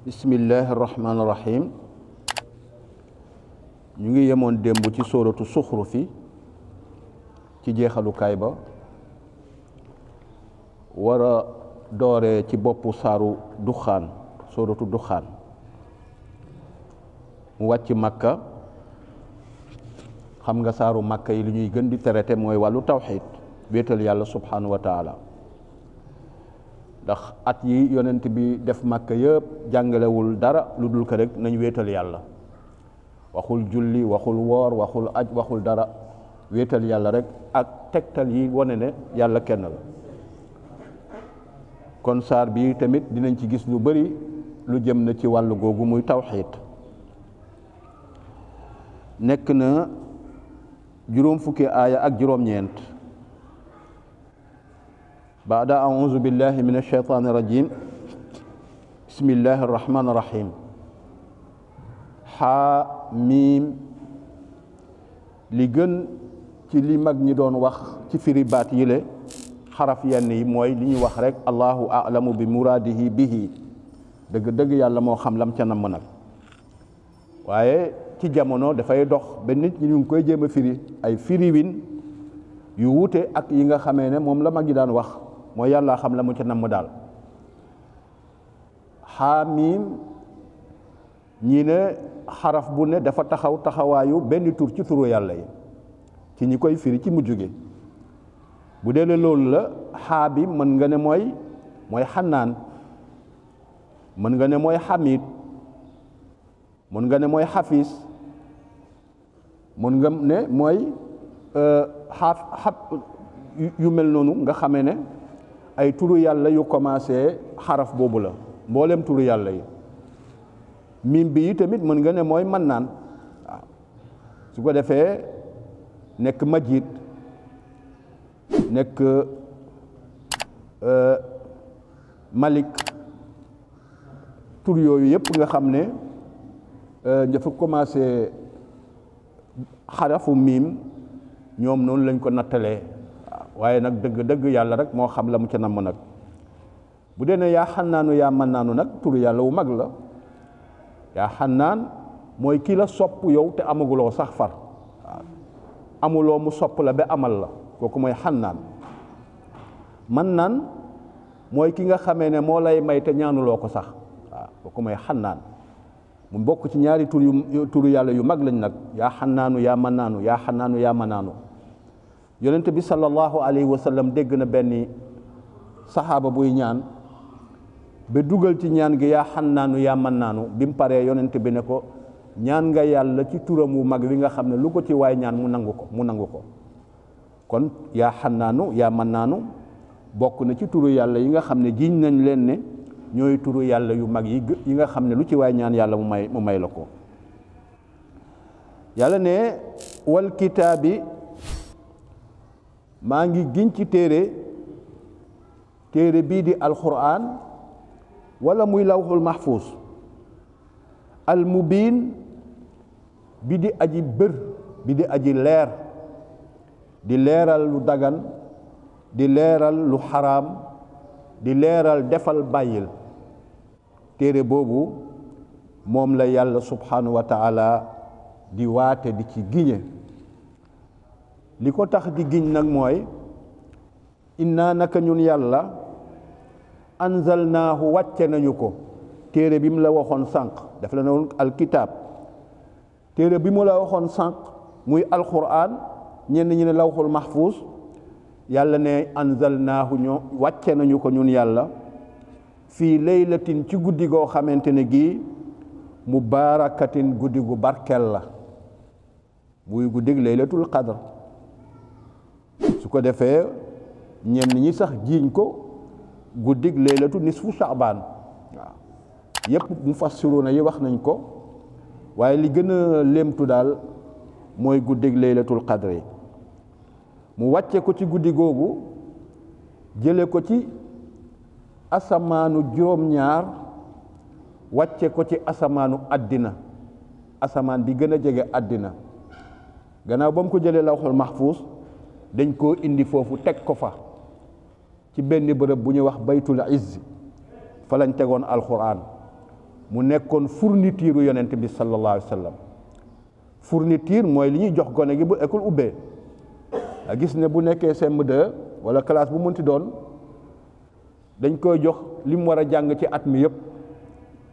bismillahi rahmaani rahim ñu ngi yemoon démb ci sóoratu suxrufi ci jeexalukaay ba war a dooree ci boppu saaru duxaan sóoratu duxaan mu wàcc makka. xam nga saaru makka yi li ñuy gën di traité mooy wàllu tawxiid wéetal yàlla subhanahu wa taala ndax at yi yonent bi def makka yëpp jàngalewul dara lu dul ko rek nañ wéetal yàlla, waxul julli, waxul woor, waxul aj, waxul dara, wéetal yàlla rek ak tegtal yi wane ne yàlla kenn la. kon saar bi tamit dinañ ci gis lu bari lu jëm na ci wàllu googu muy tawxiid. nekk na juróom fukki aaya ak juróom-ñeent. baada auzu billahi min alshaytaani rajim bismillahi arrahmani irrahim xaa miim. li gën ci li mag ñi doon wax ci firi baat yile xaraf yenn yi mooy li ñuy wax rek allahu alamu bi muraadihi bihi, dëgg-dëgg yàlla moo xam lam ca namm nag. waaye ci jamono dafay dox ba nit ñi ñu ngi koy jéem a firi ay firiwin yu wuute ak yi nga xamee ne moom la mag ñi daan wax mooy yàlla xam la mu ca namm daal. xaamiim ñii ne xaraf bu ne dafa taxaw taxawaayu benn tur ci turu yàlla yi ci ñi koy firi ci mujj gi. bu dee loolu la xaa bi mën nga ne mooy xannaan, mën nga ne mooy xamid, mën nga ne mooy xafiis, mën nga ne mooy yu mel noonu nga xamee ne ay turu yàlla yu commencé xaraf boobu la mboolem turu yàlla yi. mim bi yi tamit mën nga ne mooy mannaan, waaw su ko defee nekk majid, nekk malik. tur yooyu yëpp nga xam ne dafa commencé xarafu miim ñoom noonu lañ ko nattalee. waaye nag dëgg-dëgg yàlla rek moo xam la mu ca namm nag. bu dee ne yaa xannaanu yaa mannaanu nag turu yàlla wu mag la. yaa xannaan mooy kii la sopp yow te amaguloo sax far, waaw amuloo mu sopp la ba amal la, kooku mooy xannaan. mannaan mooy ki nga xamee ne moo lay may te ñaanuloo ko sax, waaw kooku mooy xannaan. mu bokk ci ñaari turu yàlla yu mag lañ nag, yaa xannaanu yaa mannaanu, yaa xannaanu yaa mannaanu. yonent bi sallallahu alayhi wa sallam dégg na benn saxaaba buy ñaan ba dugal ci ñaan gi yaa xannaanu yaa mannaanu. bi mu paree yonent bi ne ko ñaan nga yàlla ci turam wu mag wi nga xam ne lu ko ci waay ñaan mu nangu ko. kon yaa xannaanu yaa mannaanu bokk na ci turu yàlla yi nga xam ne jiiñ nañ leen ne ñooy turu yàlla yu mag yi nga xam ne lu ci waay ñaan yàlla mu may la ko. yàlla ne wal kitaabi, maa ngi giñ ci téere bii di alquran wala muy lawxul mahfuus, al mubiin bi di aji bër, bi di aji leer, di leeral lu dagan, di leeral lu xaraam, di leeral defal bàyyil. téere boobu moom la yàlla subhanahu wa taala di waate di ci giñe. li ko tax di giñ nag mooy inna naka ñun yàlla anzalnaahu wàcce nañu ko. téere bi mu la waxoon sànq daf la ne woon alkitaab. téere bi mu la waxoon sànq muy alquran, ñenn ñi ne lawxul mahfuus. yàlla ne anzalnaahu ñoo wàcce nañu ko ñun yàlla fii laylatin ci guddi goo xamante ne gii mubaarakatin guddi gu barkel la, muy guddig laylatul qadr. su ko defee ñenn ñi sax jiiñ ko guddig laylatu nisfu sha'baan. waaw yépp mufassiruna yi wax nañ ko, waaye li gën a léemtu daal mooy guddig laylatul qadri. mu wàcce ko ci guddi googu jële ko ci asamaanu juróom-ñaar wàcce ko ci asamaanu àddina, asamaan bi gën a jege àddina. gannaaw ba mu ko jëlee lawxul mahfuus dañ koo indi foofu teg ko fa ci benn bërëb bu ñuy wax baytul izz, fa lañ tegoon alquran. mu nekkoon fourniture yonent bi sallallahu alayhi wa sallam. Fourniture mooy li ñuy jox gone gi bu école ubbee a gis ne bu nekkee CM2 wala classe bu mënti doon dañ koy jox li mu war a jàng ci at mi yëpp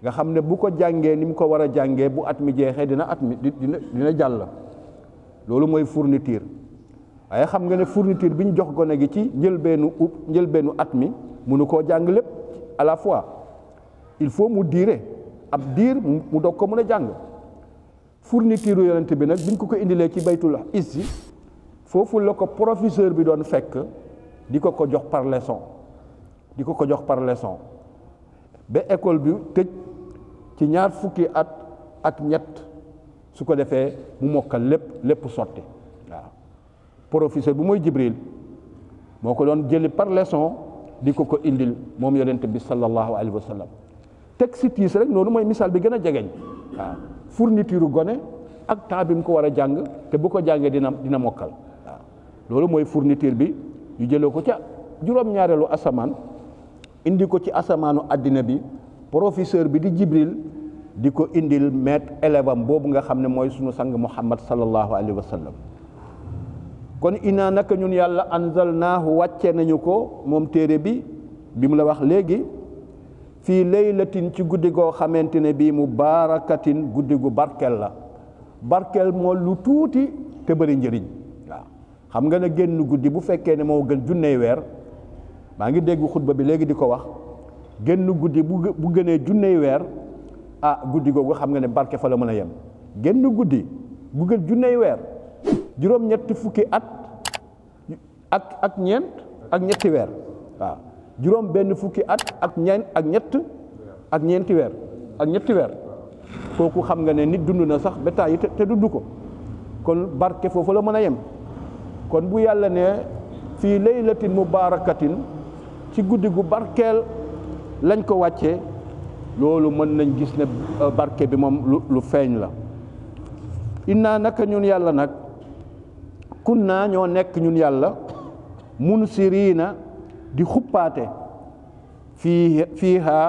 nga xam ne bu ko jàngee ni mu ko war a jàngee bu at mi jeexee dina jàll. loolu mooy fourniture waaye xam nga ne fourniture bi ñu jox gone gi ci njëlbeenu at mi mënu koo jàng lépp à la fois il faut mu diire ab diir mu doog ko mën a jàng. fourniture yonent bi nag biñ ko indilee ci baytul izzi foofu la ko professeur bi doon fekk di ko jox par leçon ba école bi tëj ci 20 at ak ñett su ko defee mu mokkal lépp sotti waaw. professeur bu mooy Jibril moo ko doon jëli par leçon di ko indil moom yonent bi sallallahu alayhi wa sallam. teg si tiis rek noonu mooy misaal bi gën a jegeñ waaw. fourniture gone ak temps bi mu ko war a jàng te bu ko jàngee dina mokkal waaw. loolu mooy fourniture bi ñu jëlee ko ca juróom-ñaareelu asamaan indi ko ci asamaanu àddina bi professeur bi di Jibril di ko indil maître élève am boobu nga xam ne mooy sunu sang Muhammad sallallahu alayhi wa sallam. kon inaa naka ñun yàlla anzalnaahu wàcce nañu ko moom téere bi mu la wax léegi fii laylatin ci guddi goo xamante ne bii mubaarakatin guddi gu barkeel la. barkeel moo lu tuuti te bëri njëriñ waaw. xam nga ne génn guddi bu fekkee ne moo gën junney weer maa ngi dégg xutba bi léegi di ko wax génn guddi bu gënee junney weer guddi googu xam nga ne barke fa la mën a yem. génn guddi bu gën junney weer juróom-ñetti fukki at ak ñetti weer waaw. juróom benn fukki at ak ñeenti weer kooku xam nga ne nit dund na sax ba tàyyi te dund ko kon barke foofu la mën a yem. kon bu yàlla ne fii laylatin mubarakatin ci guddi gu barkeel lañ ko wàccee loolu mën nañ gis ne barke bi moom lu feeñ la. inna naka ñun yàlla nag kunna ñoo nekk ñun yàlla munsiriina di xuppaate fiiha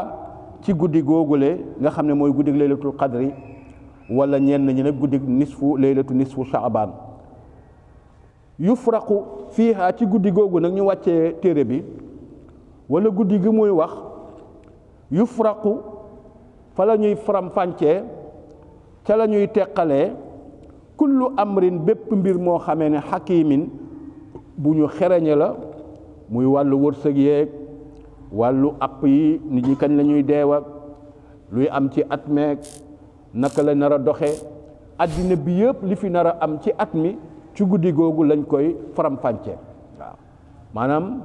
ci guddi googule nga xam ne mooy guddi laylatul qadri wala ñenn ñi nag guddi laylatu nisfu sha'ban. yufraqu fiiha ci guddi googu nag ñu wàccee téere bi wala guddi gi muy wax yufraqu fa la ñuy faram-fàccee ca la ñuy teqalee kullu amrin bépp mbir moo xamee ne xakimin bu ñu xereñe la muy wàllu wërsëg yeeg wàllu app yi nit ñi kañ la ñuy deew ak luy am ci at meeg naka la nar a doxe addina bi yëpp li fi nar a am ci at mi ci guddi googu lañ koy faram-fàccee waaw. maanaam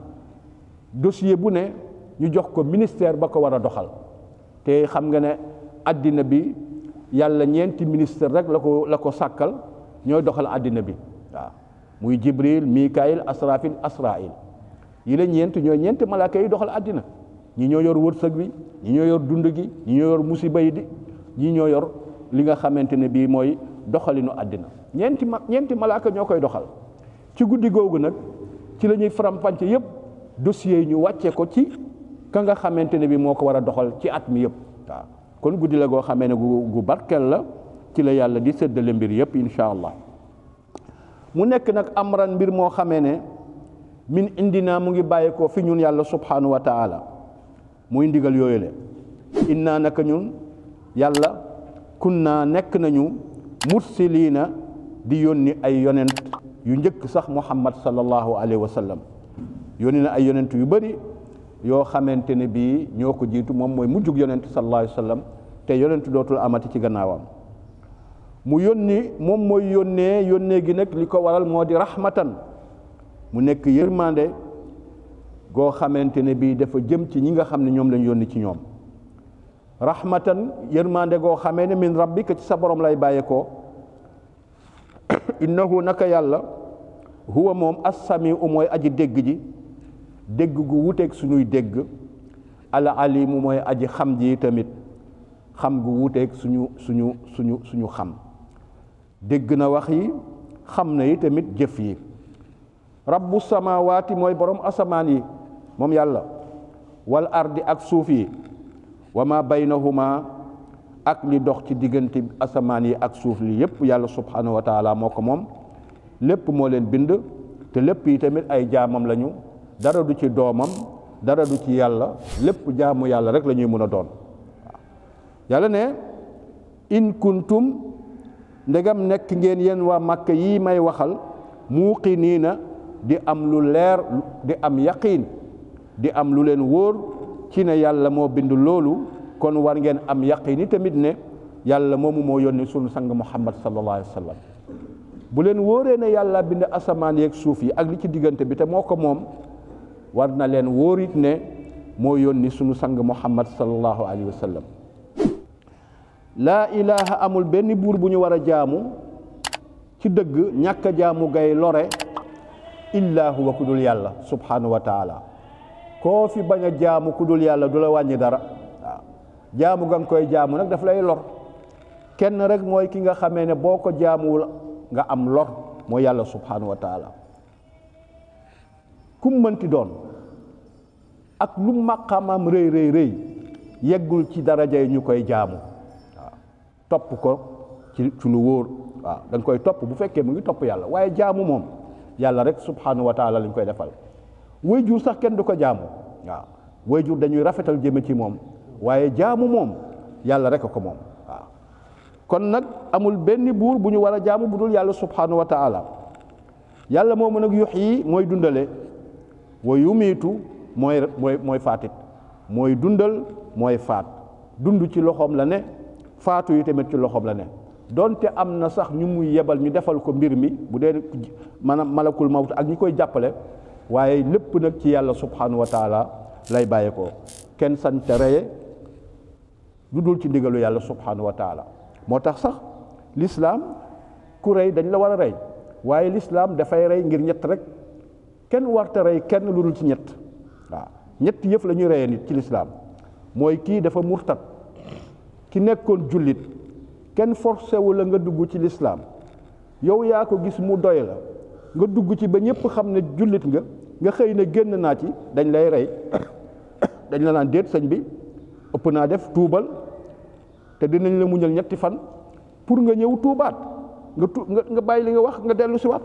dossier bu ne ñu jox ko ministère ba ko war a doxal te xam nga ne addina bi yàlla ñeenti ministère rek la ko sàkkal ñooy doxal addina bi waaw. muy Jibril Mikaayil Asraafil yi la ñeenti malaaka yi doxal àddina ñi ñoo yor wërsëg bi ñi ñoo yor dund gi ñi ñoo yor musiba yi ñi ñoo yor li nga xamante ne bii mooy doxalinu àddina ñeenti malaaka ñoo koy doxal ci guddi googu nag ci la ñuy faram-fàcce yëpp dossiers yi ñu wàcce ko ci ka nga xamante ne bii moo ko war a doxal ci at mi yëpp waaw. kon guddi la goo xamee ne gu barkeel la ci la yàlla di séddale mbir yëpp incha allah. mu nekk nag amran mbir moo xamee ne min indina mu ngi bàyyeekoo fi ñun yàlla subhanahu wa taala muy ndigal yooyu le inna naka ñun yàlla kunna nekk nañu mursiliina di yónni ay yonent yu njëkk sax muhammad sallallahu alayhi wa sallam yónni na ay yonent yu bëri yoo xamante ne bii ñoo ko jiitu moom mooy mujjug yonent sallallahu alayhi wa sallam te yonent dootul amati ci gannaawam mu yónni moom mooy yónnee gi nag li ko waral moo di rahmatan mu nekk yërmande goo xamante ne bii dafa jëm ci ñi nga xam ne ñoom lañ yónni ci ñoom rahmatan yërmande goo xamee ne min rabbika ci sa borom lay bàyyeekoo innahu naka yàlla huwa moom as-samiu mooy aji dégg ji dégg gu wuteeg suñuy dégg al alimu mooy aji xam ji tamit xam gu wuteeg suñu xam dégg na wax yi xam na yi tamit jëf yi rabbu samawaati mooy borom asamaan yi moom yàlla wal ardi ak suuf yi wa ma baynahuma ak li dox ci diggante asamaan yi ak suuf li yépp yàlla subhanahu wa taala moo ko moom lépp moo leen bind te lépp yi tamit ay jaamam lañu dara du ci doomam dara du ci yàlla lépp jaamu yàlla rek la ñuy mën a doon waaw yàlla ne in kuntum ndegam nekk ngeen yéen waa Màkka yi may waxal muuqiniina di am lu leer di am yaqiin di am lu leen wóor ci ne yàlla moo bind loolu kon war ngeen am yaqiin yi tamit ne yàlla moomu moo yónni sunu sang Muhammad sallallahu alayhi wa sallam bu leen wóoree ne yàlla bind asamaan yeeg suuf yi ak li ci diggante bi te moo ko moom war na leen wóorit ne moo yónni sunu sang Muhammad sallallahu alayhi wa sallam laa ilaha amul benn buur bu ñu war a jaamu ci dëgg ñàkk a jaamu gay lore illa huwa ku dul yàlla subhanahu wa taala koo fi bañ a jaamu ku dul yàlla du la wàññi dara waaw jaamu ga nga koy jaamu nag daf lay lor kenn rek mooy ki nga xamee ne boo ko jaamuwul nga am lor mooy yàlla subhanahu wa taala kum mënti doon ak lu maqamam rëy rëy rëy yeggul ci daraja yi ñu koy jaamu waaw topp ko ci lu wóor waaw da nga koy topp bu fekkee mu ngi topp yàlla waaye jaamu moom yàlla rek subhanahu wa taala lañ koy defal waajur sax kenn du ko jaamu waaw waajur dañuy rafetal jëme ci moom waaye jaamu moom yàlla rek ko moom waaw kon nag amul benn buur bu ñu war a jaamu bu dul yàlla subhanahu wa taala yàlla moomu nag yuhyi mooy dundale wa yumiitu mooy faatit mooy dundal mooy faat dund ci loxoom la ne faatu yi tamit ci loxoom la ne donte am na sax ñu muy yebal ñu defal ko mbir mi bu dee maanaam malakul mawt ak ñi koy jàppale waaye lépp nag ci yàlla subhanahu wa taala lay bàyyi ko kenn sante reye du dul ci ndigalu yàlla subhanahu wa taala moo tax sax l'islam ku rey dañ la war a rey waaye l'islam dafay rey ngir ñett rek kenn warta rey kenn lu dul ci ñett waaw ñett yëf la ñuy reyee nit ci l'islam mooy kii dafa murtad ki nekkoon jullit kenn forcé wu la nga dugg ci l'islam yow yaa ko gis mu doy la nga dugg ci ba ñëpp xam ne jullit nga xëy na génn naa ci dañ lay rey dañ la naan déet sëñ bi ëpp naa def tuubal te dinañ la muñal ñetti fan pour nga ñëw tuubaat nga bàyyi li nga wax nga dellu si waat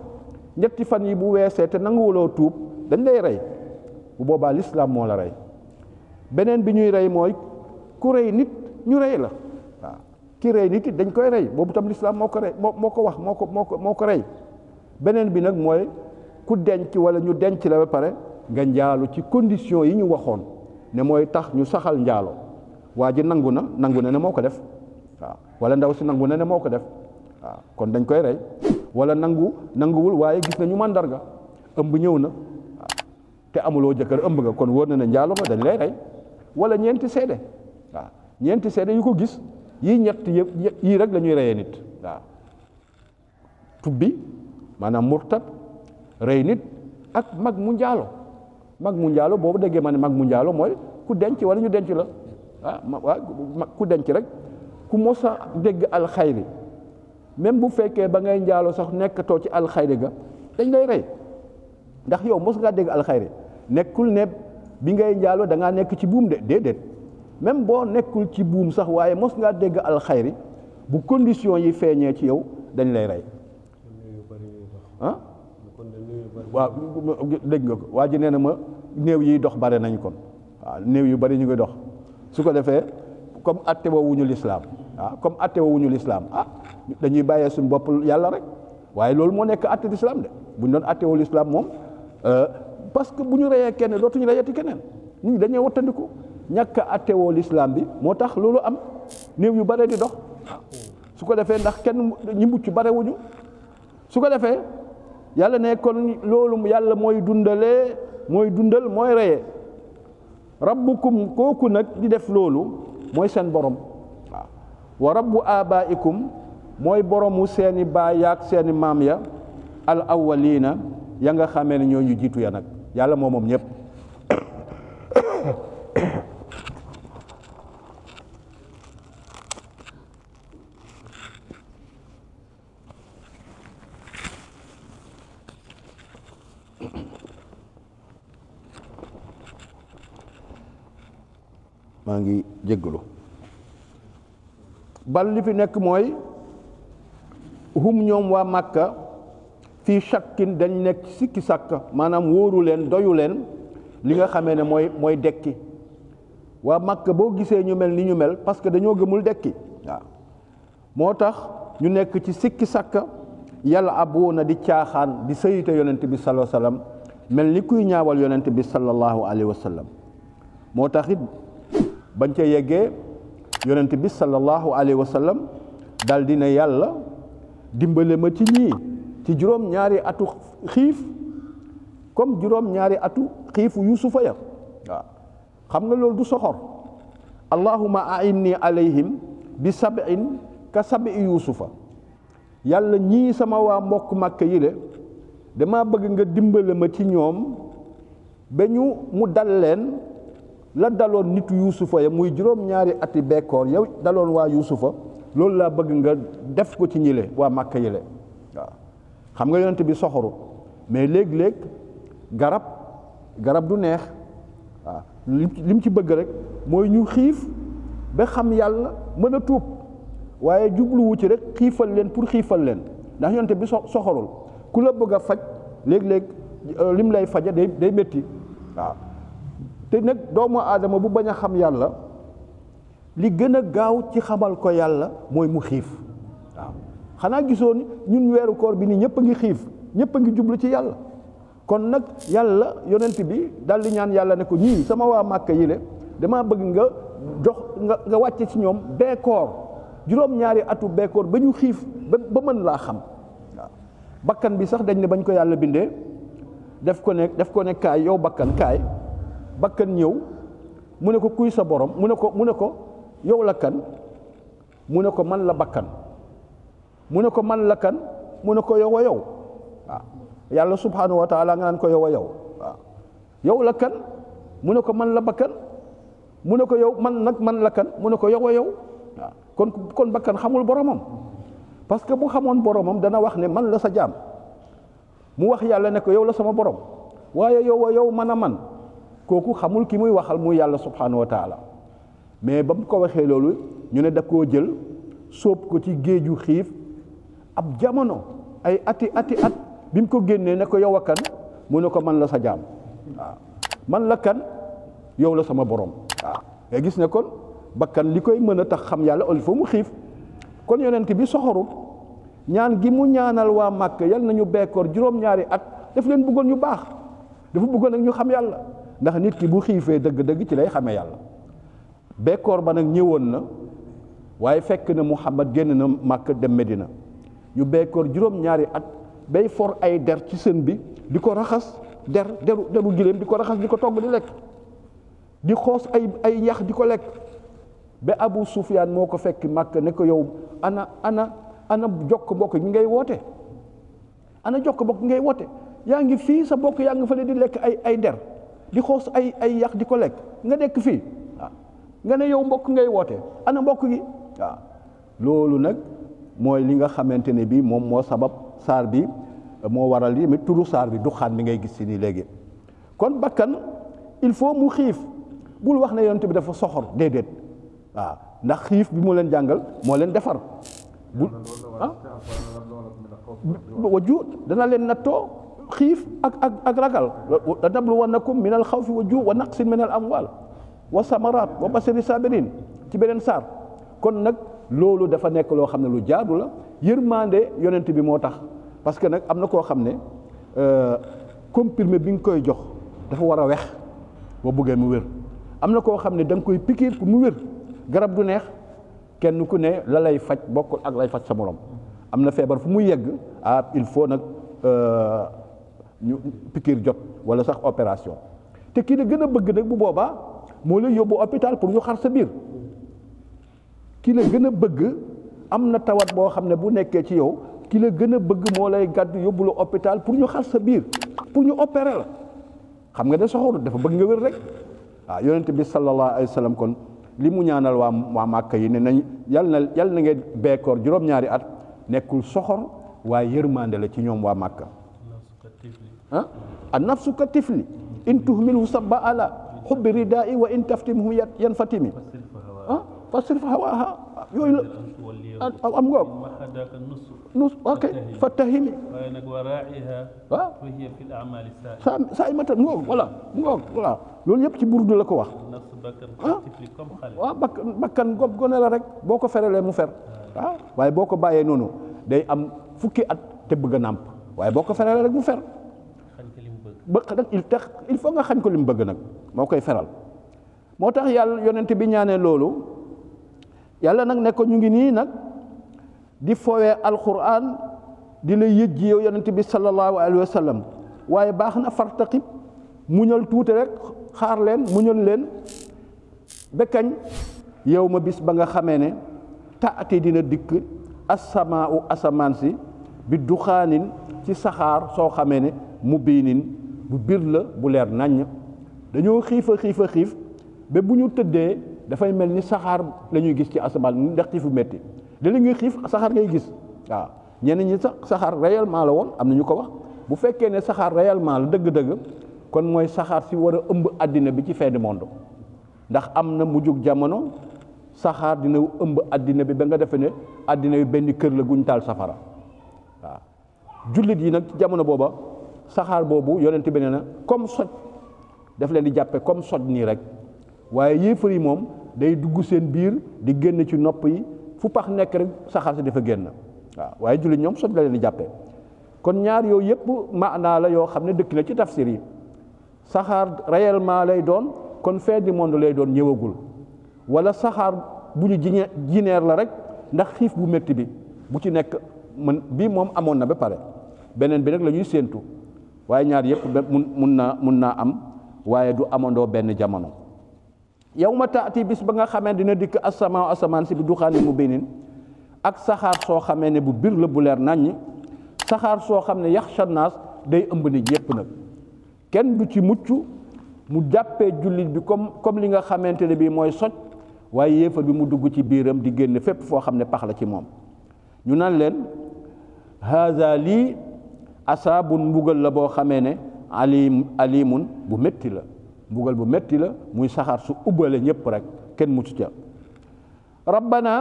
ñetti fan yi bu weesee te nanguwuloo tuub dañ lay rey bu boobaa l'islam moo la rey beneen bi ñuy rey mooy ku rey nit ñu rey la waaw ki rey nit it dañ koy rey boobu tam l'islam moo ko rey moo ko wax moo ko rey beneen bi nag mooy ku denc wala ñu denc la ba pare nga njaalu ci condition yi ñu waxoon ne mooy tax ñu saxal njaalo waa ji nangu na ne moo ko def waaw wala ndaw si nangu ne moo ko def waaw kon dañ koy rey wala nanguwul waaye gis nañu màndarga ëmb ñëw na waaw te amuloo jëkkër ëmb nga kon wóor na ne njaalo nga dañ lay rey wala ñeenti seede waaw ñeenti seede yu ko gis yii ñett yëpp yii rek la ñuy reyee nit waaw tubbi maanaam murtad rey nit ak mag mu njaalo boobu déggee ma ne mag mu njaalo mooy ku denc wala ñu denc la ku denc rek ku mos a dégg alxayri même bu fekkee ba ngay njaalo sax nekkatoo ci alxayri ga dañ lay rey ndax yow mos ngaa dégg alxayri nekkul ne bi ngay njaalo da ngaa nekk ci buum de déedéet même boo nekkul ci buum sax waaye mos ngaa dégg alxayri bu condition yi feeñee ci yow dañ lay rey ah waaw dégg nga ko waa ji nee na ma néew yiy dox bare nañ kon waaw néew yu bari ñu ngi dox su ko defee comme atte woowuñu l'islam comme atte woowuñu l'islam dañuy bàyyee suñu bopp yàlla rek waaye loolu moo nekk atte l'islam de bu ñu doon atte woo l'islam moom parce que bu ñu reyee kenn dootuñu reyati keneen nit ñi dañuy wattandiku ñàkk a atte woo l'islam bi moo tax loolu am néew yu bare di dox su ko defee ndax kenn ñi mucc barewuñu su ko defee yàlla ne kon loolu yàlla mooy dundal mooy reyee rabbukum kooku nag di def loolu mooy seen borom waaw wa rabbu abaikum mooy boromu seeni baay yaak seeni maam ya al awwalina ya nga xamee ne ñoo ñu jiitu ya nag yàlla moom ñëpp maa ngi jéggalu bal li fi nekk mooy hum ñoom waa Màkka fii shakkin dañ nekk sikki sàkka maanaam wóoru leen doyu leen li nga xamee ne mooy dekki waa Màkka boo gisee ñu mel ni ñu mel parce que dañoo gëmul dekki waaw moo tax ñu nekk ci sikki sàkka yàlla abuuna di caaxaan di sëyite yonent bi sallallahu alayhi wa sallam mel ni kuy ñaawal yonent bi sallallahu alayhi wa sallam moo tax it bañ ca yeggee yonent bi sallallahu alayhi wa sallam dal dina yàlla dimbale ma ci ñii ci juróom-ñaari atu xiif comme juróom-ñaari atu xiifu yusufa ya waaw xam nga loolu du soxor allahumma a'inni alayhim bi sab'in ka sab'i yusufa yàlla ñii sama waa mbokk Màkka yi de dama bëgg nga dimbale ma ci ñoom ba mu dal leen la daloon nitu yusufa ya muy juróom-ñaari ati bekkoor yow daloon waa yusufa loolu laa bëgg nga def ko ci ñile waa Màkka yi le waaw xam nga yonent bi soxoru mais léeg-léeg garab du neex waaw lim ci bëgg rek mooy ñu xiif ba xam yàlla mën a tuub waaye jubluwu ci rek xiifal leen pour xiifal leen ndax yonent bi soxorul ku la bëgg a faj léeg-léeg lim lay faja day métti waaw te nag doomu aadama bu bañ a xam yàlla li gën a gaaw ci xamal ko yàlla mooy mu xiif waaw xanaa gisoo ni ñun weeru koor bi nii ñëpp a ngi xiif ñëpp a ngi jublu ci yàlla kon nag yàlla yonent bi dal di ñaan yàlla ne ko ñii sama waa Màkka yile dama bëgg nga jox nga wàcce ci ñoom beekoor juróom-ñaari atu beekoor ba ñu xiif ba mën laa xam waaw bakkan bi sax dañ ne bañ ko yàlla bindee def ko ne kaay yow bakkan ñëw mu ne ko kuy sa borom mu ne ko yow la kan mu ne ko man la bakkan mu ne ko man la kan mu ne ko yow a yow waaw yàlla subhanahu wa taala nga naan ko yow a yow waaw yow la kan mu ne ko man la bakkan mu ne ko yow man la kan mu ne ko yow a yow waaw kon bakkan xamul boromam parce que bu xamoon boromam dana wax ne man la sa jaam mu wax yàlla ne ko yow la sama borom waaye yow a yow man a man kooku xamul ki muy waxal muy yàlla subhanahu wa taala mais ba mu ko waxee loolu ñu ne da koo jël sóob ko ci géeju xiif ab jamono ay ati at bi mu ko génnee ne ko yow a kan mu ne ko man la sa jaam waaw man la kan yow la sama borom waaw nga gis ne kon bakkan li koy mën a tax xam yàlla il faut mu xiif kon yonent bi soxorut ñaan gi mu ñaanal waa Màkka yal nañu bekkoor juróom-ñaari at daf leen bëggoon ñu baax dafa bëggoon nag ñu xam yàlla ndax nit ki bu xiifee dëgg-dëgg ci lay xamee yàlla bekkoor ba nag ñëwoon na waaye fekk na Muhammad génn na Màkka dem Medina ñu bekkoor juróom-ñaari at bay for ay der ci sën bi di ko raxas deru giléem di ko raxas di ko togg di lekk di xoos ay ñax di ko lekk ba Abu Sufyaan moo ko fekk Màkka ne ko yow ana jokk mbokk ñi ngay woote ana jokk mbokk ngay woote yaa ngi fii sa mbokk yaa ngi fële di lekk ay der di xoos ay yax di ko lekk nga nekk fii waaw nga ne yow mbokk ngay woote ana mbokk gi waaw loolu nag mooy li nga xamante ne bi moom moo sabab saar bi moo waral yi mais turu saar bi duxaan bi ngay gis si nii léegi kon bakkan il faut mu xiif bul wax ne yonent bi dafa soxor déedéet waaw ndax xiif bi mu leen jàngal moo leen defar bu waju dana leen nattoo xiif ak ragal la nabluwannakum min al xawfi wa juu wa naqsin min al amwal wa samarat wa basiri sabirin ci beneen saar kon nag loolu dafa nekk loo xam ne lu jaadu la yërmande yonent bi moo tax parce que nag am na koo xam ne comprimé bi nga koy jox dafa war a wex boo bëggee mu wér am na koo xam ne da nga koy pikiir pour mu wér garab du neex kenn ku ne la lay faj bokkul ak lay faj sa morom am na feebar fu muy yegg il faut nag ñu pikiir jot wala sax opération te kii la gën a bëgg nag bu boobaa moo lay yóbbu hôpital pour ñu xar sa biir ki la gën a bëgg am na tawat boo xam ne bu nekkee ci yow ki la gën a bëgg moo lay gàddu yóbbu la hôpital pour ñu xar sa biir pour ñu opérer la xam nga ne soxoru dafa bëgg nga wér rek waaw yonent bi sallallahu alayhi wa sallam kon li mu ñaanal waa Màkka yi ne nañ yal na ngeen bekkoor juróom-ñaari at nekkul soxor waaye yërmande la ci ñoom waa Màkka an nafsu ka tifli in tuhmilhu sabba ala xubbi ridaa'i wa in taftimhu yan fatimi fasrif hawaaha yooyu la am ngoog nus ok fattahimi waaw saa yi matan ngoog voilà loolu yëpp ci burdu la ko wax waaw bakkan gob gone la rek boo ko ferelee mu fer waaw waaye boo ko bàyyee noonu day am fukki at te bëgg a nàmp waaye boo ko ferelee rek mu fer nag il faut nga xañ ko li mu bëgg nag moo koy feral moo tax yàlla yonent bi ñaanee loolu yàlla nag ne ko ñu ngi nii nag di fowee alquran di la yëjji yow yonent bi sallallahu alayhi wa sallam waaye baax na fartaqib muñal tuuti rek xaar leen muñal leen ba kañ yow ma bis ba nga xamee ne taati dina dikk asamaau asamaan si bi duxaanin ci saxaar soo xamee ne mu biinin bu bir la bu leer naññ dañoo xiif ba bu ñu tëddee dafay mel ni saxaar la ñuy gis ci asamaan ndax xiifu métti da la ngay xiif saxaar ngay gis waaw ñenn ñi sax saxaar réellement la woon am na ñu ko wax bu fekkee ne saxaar réellement la dëgg-dëgg kon mooy saxaar si war a ëmb àddina bi ci fin du monde ndax am na mujjug jamono saxaar dina ëmb àddina bi ba nga defe ne àddina bi benn kër la guñ taal safara waaw jullit yi nag ci jamono booba saxaar boobu yonent bi nee na comme soj daf leen di jàppe comme soj nii rek waaye yéefar yi moom day dugg seen biir di génn ci nopp yi fu pax nekk rek saxaar si dafa génn waaw waaye jullit ñoom soj la leen di jàppe kon ñaar yooyu yëpp maanaa la yoo xam ne dëkk na ci tafsir yi saxaar réellement lay doon kon fin du monde lay doon ñëwagul wala saxaar bu ñu jineer la rek ndax xiif bu métti bi bu ci nekk mën bii moom amoon na ba pare beneen bi nag la ñuy séentu waaye ñaar yëpp mun naa am waaye du amandoo benn jamono yow ma taati bis ba nga xamee dina dikk asamaan si bi du xaani mu binin ak saxaar soo xamee ne bu bir la bu leer naññ saxaar soo xam ne yaxsha naas day ëmb nit yépp nag kenn du ci mucc mu jàppee jullit bi comme li nga xamante ne bii mooy soj waaye yéefar bi mu dugg ci biiram di génn fépp foo xam ne pax la ci moom ñu naan leen haza lii asaabun mbugal la boo xamee ne alimun bu métti la mbugal bu métti la muy saxaar su ubbale ñëpp rek kenn mucc ca rabbana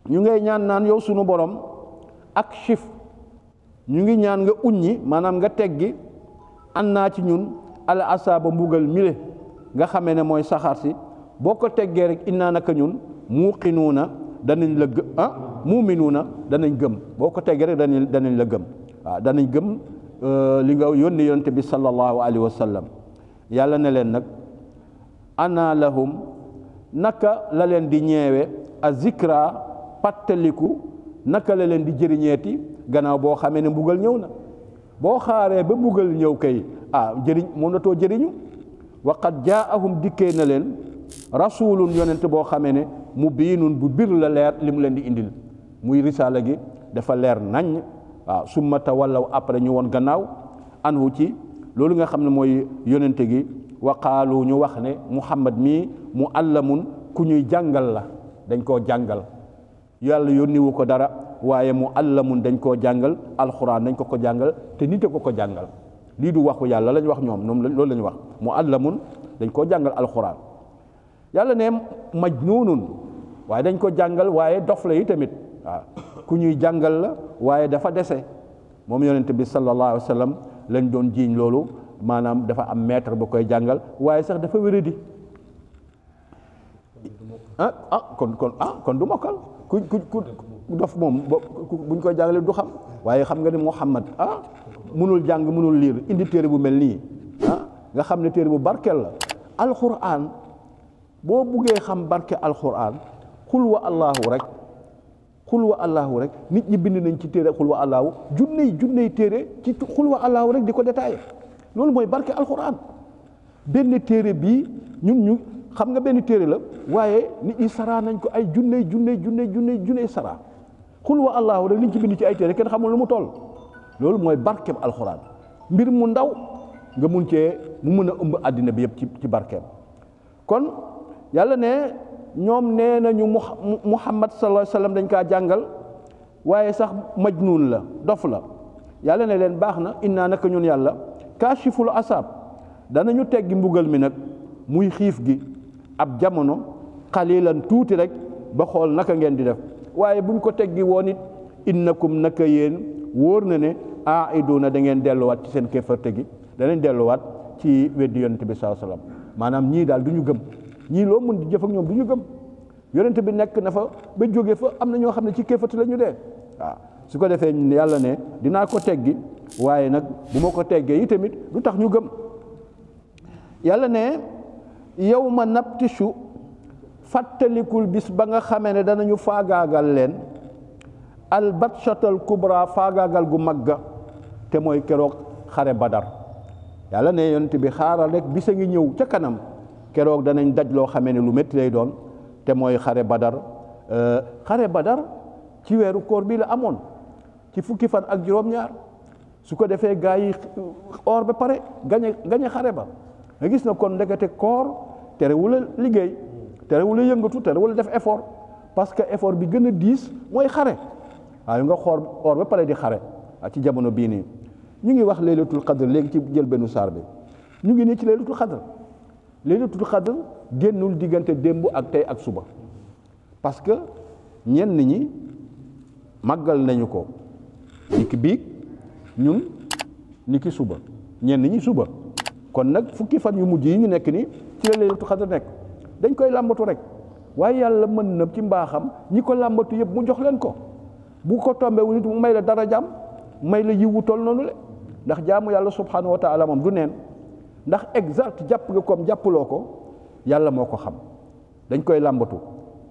ñu ngay ñaan naan yow sunu borom ak chif ñu ngi ñaan nga uññi maanaam nga teggi an naa ci ñun al asaaba mbugal mile nga xamee ne mooy saxaar si boo ko teggee rek innaa naka ñun muuqinuuna danañ la muuminuuna danañ gëm boo ko teggee rek danañ la gëm waaw danañ gëm li nga yónni yonent bi sallallahu alayhi wa sallam yàlla ne leen nag ana lahum naka la leen di ñeewe a zikra pattaliku naka la leen di jëriñeeti gannaaw boo xamee ne mbugal ñëw na boo xaaree ba mbugal ñëw kay jëriñ moom na too jëriñu waqad jaahum dikkee na leen rasulun yonent boo xamee ne mu biinun bu bir la leer li mu leen di indil muy risaala gi dafa leer naññ waaw summa tawallaw après ñu woon gannaaw anhu ci loolu nga xam ne mooy yonente gi wa qaalu ñu wax ne muhammad mii mu allamun ku ñuy jàngal la dañ koo jàngal yàlla yónniwu ko dara waaye mu allamun dañ koo jàngal alxuraan dañ ko jàngal te nite ko jàngal lii du waxu yàlla lañ wax ñoom loolu la ñu wax mu allamun dañ koo jàngal alxuraan yàlla ne majnuunun waaye dañ ko jàngal waaye dof la yi tamit waaw ku ñuy jàngal la waaye dafa dese moom yonente bi sallallahu alayhi wa sallam lañ doon jiiñ loolu maanaam dafa am maître bu koy jàngal waaye sax dafa wéradi kon du mokkal ku dof moom buñ koy jàngalee du xam waaye xam nga ne Muhammad mënul jàng mënul liir indi téere bu mel nii nga xam ne téere bu barkeel la alquran boo buggee xam barke alquran xul wa allahu rek nit ñi bind nañ ci téere xul wa allahu junney téere ci xul wa allahu rek di ko détaillé loolu mooy barke alquran benn téere bii ñu xam nga benn téere la waaye nit ñi saraa nañ ko ay junney saraa xul wa allahu rek liñ ci bind ci ay téere kenn xamul lu mu toll loolu mooy barkeem alquran mbir mu ndaw nga mun a ëmb àddina bi yëpp ci barkeem kon yàlla ne ñoom nee nañu muhammad sallallahu alayhi wa sallam dañ kaa jàngal waaye sax majnuun la dof la yàlla ne leen baax na innaa naka ñun yàlla kaashiful asaab danañu teggi mbugal mi nag muy xiif gi ab jamono xalilan tuuti rek ba xool naka ngeen di def waaye buñ ko teggi woon it innakum naka yéen wóor na ne aiduna da ngeen delluwaat ci seen kéefarte gi danañ delluwaat ci weddi yonente bi sallallahu alayhi wasallam maanaam ñii daal du ñu gëm ñii loo mën di jëf ak ñoom du ñu gëm yonente bi nekk na fa ba jóge fa am na ñoo xam ne ci kéefarte la ñu dee waaw su ko defee yàlla ne dinaa ko teggi waaye nag bu ma ko teggee yi tamit du tax ñu gëm yàlla ne yawma nabtishu fàttalikul bis ba nga xamee ne danañu faagaagal leen al batshatal kubra faagaagal gu magga te mooy keroog xare badar yàlla ne yonent bi xaaral rek bisa ngi ñëw ca kanam keroog danañ daj loo xamee ne lu métti lay doon te mooy xare badar ci weeru koor bi la amoon ci fukki fan ak juróom-ñaar su ko defee gaa yi or ba pare gañe xare ba nga gis na kon ndekete koor terewul a liggéey terewul a yëngatu terewul a def effort parce que effort bi gën a diis mooy xare waaye nga xoor or ba pare di xare ci jamono bii nii ñu ngi wax laylatul qadr léegi ci jël benn saar bi ñu ngi nii ci laylatul qadr génnul diggante démb ak tey ak suba parce que ñenn ñi màggal nañu ko niki biig ñun niki suba ñenn ñi suba kon nag fukki fan yu mujj yi ñu nekk ni ci la laylatul qadr nekk dañ koy làmbatu rek waaye yàlla mën na ci mbaaxam ñi ko làmbatu yëpp mu jox leen ko bu ko tombewul nit mu may la dara jàmm may la yiwu toll noonu le ndax jaamu yàlla subhanahu wa taala moom du neen ndax exact jàpp nga comme jàppuloo ko yàlla moo ko xam dañ koy làmbatu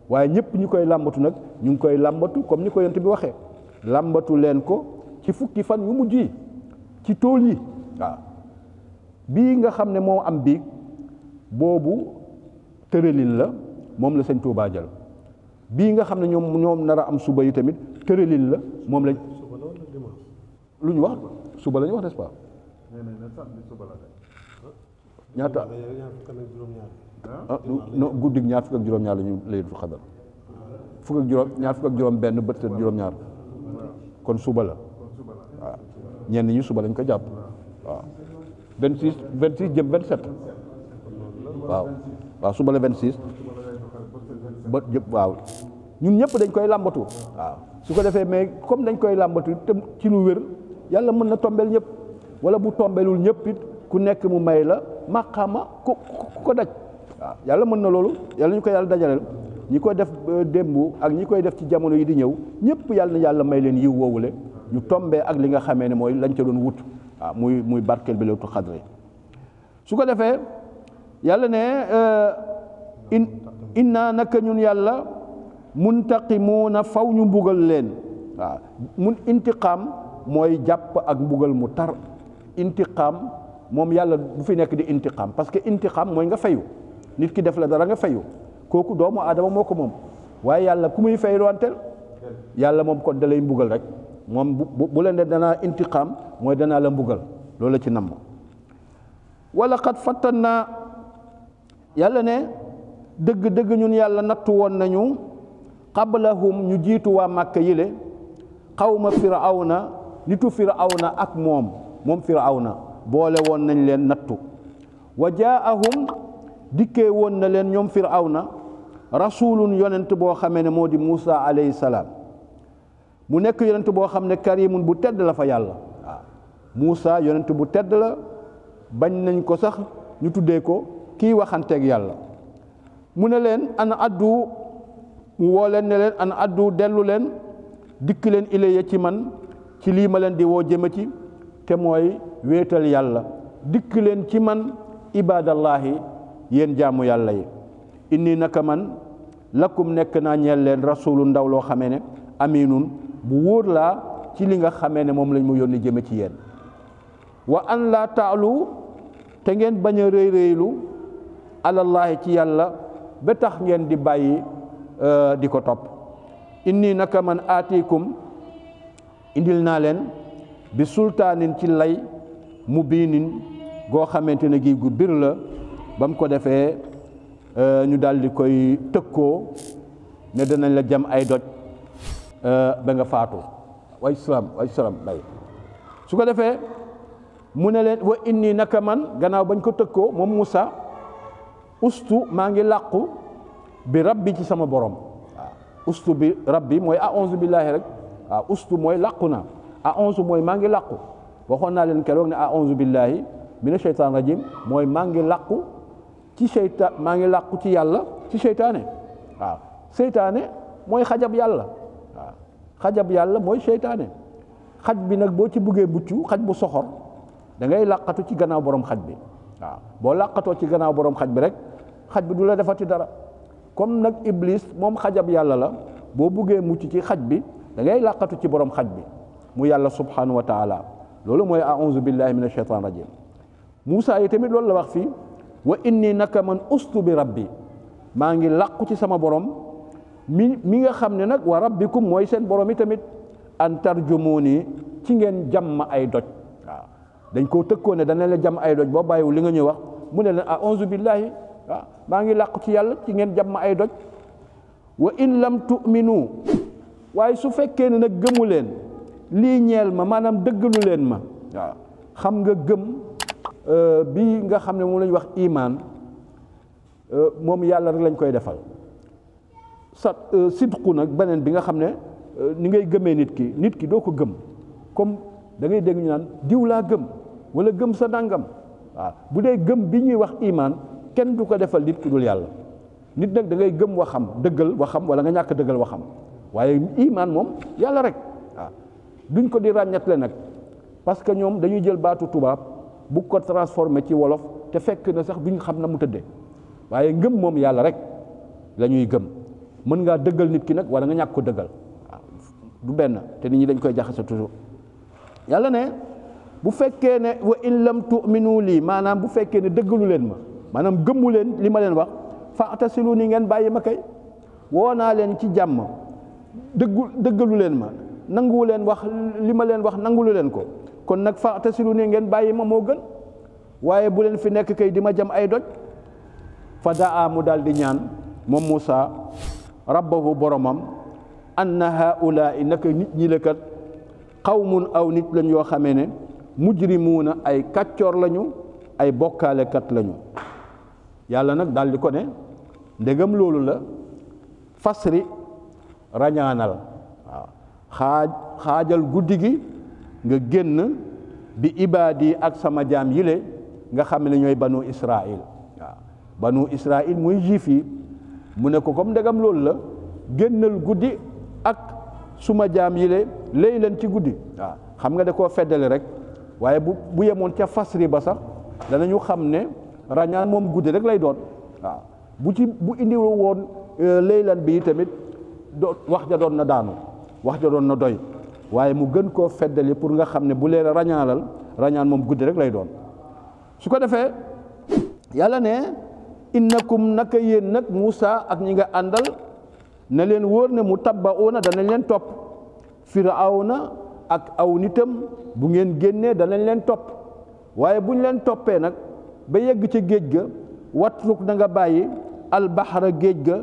waaye ñëpp ñi koy làmbatu nag ñu ngi koy làmbatu comme ni ko yonent bi waxee làmbatu leen ko ci fukki fan yu mujj yi ci tool yi waaw bii nga xam ne moo am biig boobu tëralin la moom la sëñ Tuubaa jël bii nga xam ne ñoom nar a am suba yi tamit tëralin la moom lañ lu ñu wax suba la ñu wax n'est-ce pas ñaata non guddig ñaar fukk ak juróom-ñaar la ñu laylatul qadr ñaar fukk ak juróom benn bët set juróom-ñaar kon suba la waaw ñenn ñi suba lañ ko jàpp waaw 26 jëm 27 waaw suba la 26 bët jëpp waaw ñun ñëpp dañ koy làmbatu waaw su ko defee mais comme dañ koy làmbatu te ci lu wér yàlla mën na tombeel ñëpp wala bu tombelul ñëpp it ku nekk mu may la maqaama ku ko daj waaw yàlla mën na loolu yàlla ñu ko yàlla dajaleel ñi ko def démb ak ñi koy def ci jamono yi di ñëw ñëpp yàlla may leen yiw woowule ñu tombee ak li nga xamee ne mooy lañ ca doon wut waaw muy barkeel bi laylatul qadr su ko defee yàlla ne inna naka ñun yàlla muntaqimuuna faw ñu mbugal leen waaw intiqaam mooy jàpp ak mbugal mu tar intiqaam moom yàlla bu fi nekk di intiqaam parce que intiqaam mooy nga fayu nit ki def la dara nga fayu kooku doomu aadama moo ko moom waaye yàlla ku muy fay wanteel yàlla moom kon da lay mbugal rek moom bu leen de danaa intiqaam mooy danaa la mbugal loolu la ci namm wala xat fattan naa yàlla ne dëgg ñun yàlla nattu woon nañu qablahum ñu jiitu waa Màkka yile xawma firawna nitu firawna ak moom firawna boole woon nañ leen nattu wa jaahum dikkee woon na leen ñoom firawna rasulun yonent boo xamee ne moo di Muusa alayhi salaam mu nekk yonent boo xam ne karimun bu tedd la fa yàlla waaw Muusa yonent bu tedd la bañ nañ ko sax ñu tuddee ko kii waxanteeg yàlla mu ne leen an addu mu woo leen ne leen an addu dellu leen dikk leen ilayya ci man ci lii ma leen di woo jëma ci te mooy wéetal yàlla dikk leen ci man ibadallahi yéen jaamu yàlla yi inni naka man lakum nekk naa ñeel leen rasulu ndaw loo xamee ne aminun bu wóor laa ci li nga xamee ne moom lañ mu yónni jëme ci yéen wa an laa taalu te ngeen bañ a rëy alallahi ci yàlla ba tax ngeen di bàyyi di ko topp inni naka man aatikum indil naa leen bi sultaanin ci lay mu biinin goo xamante ne gi gu bir la ba mu ko defee ñu daal di koy tëkkoo ne danañ la jam ay doj ba nga faatu way salaam bay su ko defee mu ne leen wa inni naka man gannaaw bañ ko tëkkoo moom Muusa ustu maa ngi làqu bi rabbi ci sama borom waaw ustu bi rabbi mooy a'uuzu billahi rek waaw ustu mooy làqu na a'uuzu mooy maa ngi làqu waxoon naa leen keroog ne a'uuzu billahi mina shaytaan rajim mooy maa ngi làqu ci seytaan maa ngi làqu ci yàlla ci seytaane waaw seytaane mooy xajab yàlla waaw xajab yàlla mooy seytaane xaj bi nag boo ci buggee mucc xaj bu soxor da ngay làqatu ci gannaaw borom xaj bi waaw boo làqatoo ci gannaaw borom xaj bi rek xaj bi du la defati dara comme nag iblis moom xajab yàlla la boo buggee mucc ci xaj bi da ngay làqatu ci borom xaj bi mu yàlla subhanahu wa taala loolu mooy a'uuzu billahi minash shaytaan rajim Muusaa yi tamit loolu la wax fii wa inni naka man ustu bi rabbi maa ngi làqu ci sama borom mi nga xam ne nag wa rabbikum mooy seen borom yi tamit an tarjumuuni ci ngeen jàmm ay doj waaw dañ koo tëkkoo ne dana la jàmm ay doj boo bàyyiwul li nga ñuy wax mu ne leen a'uuzu billahi waaw maa ngi làqu ci yàlla ci ngeen jàmm ay doj wa in lam tu'minu waaye su fekkee ne nag gëmu leen lii ñeel ma maanaam dëggalu leen ma waaw xam nga gëm bi nga xam ne moom la ñuy wax imaan moom yàlla rek lañ koy defal sidqu nag beneen bi nga xam ne ni ngay gëmee nit ki doo ko gëm comme da ngay dégg ñu naan diw laa gëm wala gëm sa nangam waaw bu dee gëm bi ñuy wax imaan kenn du ko defal nit ku dul yàlla nit nag da ngay gëm waxam dëggal waxam wala nga ñàkk dëggal waxam waaye imaan moom yàlla rek waaw duñ ko di ràññatle nag parce que ñoom dañuy jël baatu tubaab bu ko transformé ci wolof te fekk na sax duñ xam na mu tëddee waaye ngëm moom yàlla rek la ñuy gëm mën ngaa dëggal nit ki nag wala nga ñàkk ko dëggal waaw du benn te nit ñi dañ koy jaxase toujours yàlla ne bu fekkee ne wa in lam tu'minu lii maanaam bu fekkee ne dëggalu leen ma maanaam gëmmu leen li ma leen wax fa'tasilu ni ngeen bàyyi ma kay woo naa leen ci jàmm dëggalu leen ma nanguwu leen wax li ma leen wax nangulu leen ko kon nag fa'tasilu ni ngeen bàyyi ma moo gën waaye bu leen fi nekk kay di ma jam ay doj fa daa mu daal di ñaan moom Muusaa rabbahu boromam anna haa'ulaa'i naka nit ñi la kat qawmun aw nit lañ yoo xamee ne mujrimuuna ay kàccoor lañu ay bokkaalekat lañu yàlla nag daal di ko ne ndegam loolu la fasri rañaanal waaw xaajal guddi gi nga génn bi ibaadi ak sama jaam yile nga xam ne ñooy banu Israil waaw banu Israil muy juif yi mu ne ko comme ndegam loolu la génnal guddi ak suma jaam yile léy leen ci guddi waaw xam nga da koo feddali rek waaye bu yemoon ca fasri ba sax danañu xam ne rañaan moom guddi rek lay doon waaw bu indi woon laylan bi tamit wax ja doon na daanu wax ja doon na doy waaye mu gën koo feddali pour nga xam ne bu leen rañaan moom guddi rek lay doon su ko defee yàlla ne innakum naka yéen nag Muusaa ak ñi nga àndal na leen wóor ne mu tabba'uuna danañ leen topp Firawna ak aw nitam bu ngeen génnee danañ leen topp waaye buñ leen toppee nag ba yegg ca géej ga watruk na nga bàyyi albaxara géej ga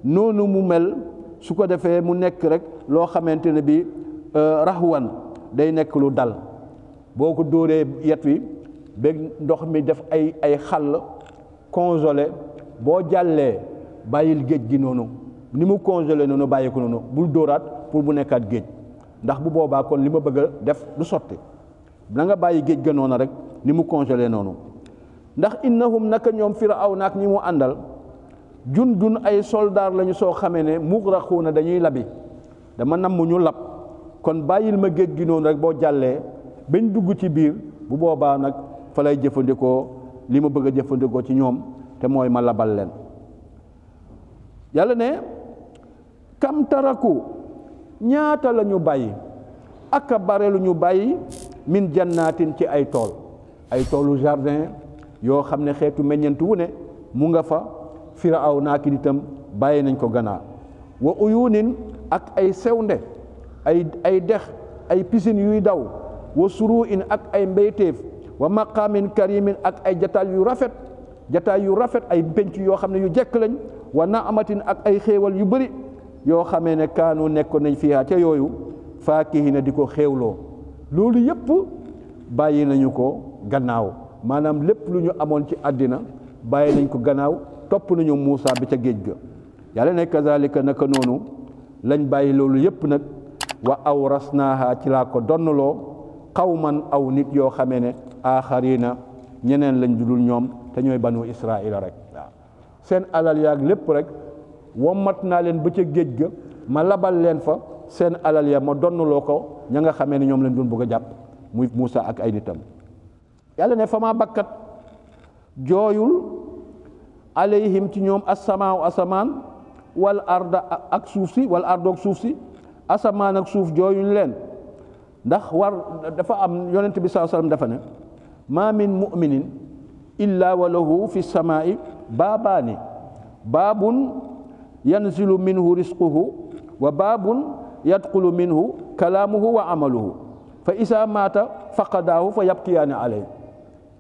noonu mu mel su ko defee mu nekk rek loo xamante ne bi raxwan day nekk lu dal boo ko dóoree yet wi ba ndox mi def ay xàll congelé boo jàllee bàyyil géej gi noonu ni mu congelé noonu bàyyi ko noonu bul dóoraat pour bu nekkaat géej ndax bu boobaa kon li ma bëgg a def du sotti na nga bàyyi géej ga noonu rek ni mu congelé noonu ndax innahum naka ñoom Firawna ak ñi mu àndal jundun ay soldaar lañu soo xamee ne mugraxuuna dañuy labi dama namm ñu lab kon bàyyil ma géej gi noonu rek boo jàllee bañ dugg ci biir bu boobaa nag fa lay jëfandikoo li ma bëgg a jëfandikoo ci ñoom te mooy ma labal leen yàlla ne kam taraku ñaata la ñu bàyyi aka bare lu ñu bàyyi min jannaatin ci ay toolu jardin yoo xam ne xeetu meññentu wu ne mu nga fa Firawna ki itam bàyyi nañ ko gannaaw wa uyunin ak ay sewnde ay dex ay piscine yuy daw wa suruin ak ay mbeyteef wa maqaamin karimin ak ay jataay yu rafet ay penc yoo xam ne yu jekk lañ wa naamatin ak ay xéewal yu bëri yoo xamee ne kaanu nekkoon nañ fiha ca yooyu faakihina di ko xéewloo loolu yépp bàyyi nañu ko gannaaw maanaam lépp lu ñu amoon ci àddina bàyyi nañ ko gannaaw topp nañu Muusaa bi ca géej ga yàlla ne kazalika naka noonu lañ bàyyi loolu yépp nag wa awrasnaaha ci laa ko donnaloo qawman aw nit yoo xamee ne aaxarina ñeneen lañ dudul ñoom te ñooy banu israila rek waaw seen alal yaag lépp rek wommat naa leen ba ca géej ga ma labal leen fa seen alal ya ma donnaloo ko ña nga xamee ne ñoom lañ doon bëgg a jàpp muy Muusa ak ay nitam yàlla ne fa maa bakkat jooyul alayhim ci ñoom asamaaw asamaan wal arda ak suuf si wal ardoog suuf si asamaan ak suuf jooyuñ leen ndax war dafa am yonent bi sallallahu alayhi wasallam dafa ne ma min mu'minin illa wa lahu fi samaa'i baabaani baabun yanzilu minhu risquhu wa baabun yadxulu minhu kalaamuhu wa amaluhu fa isa maata faqadaahu fa yabkiyaani alayhi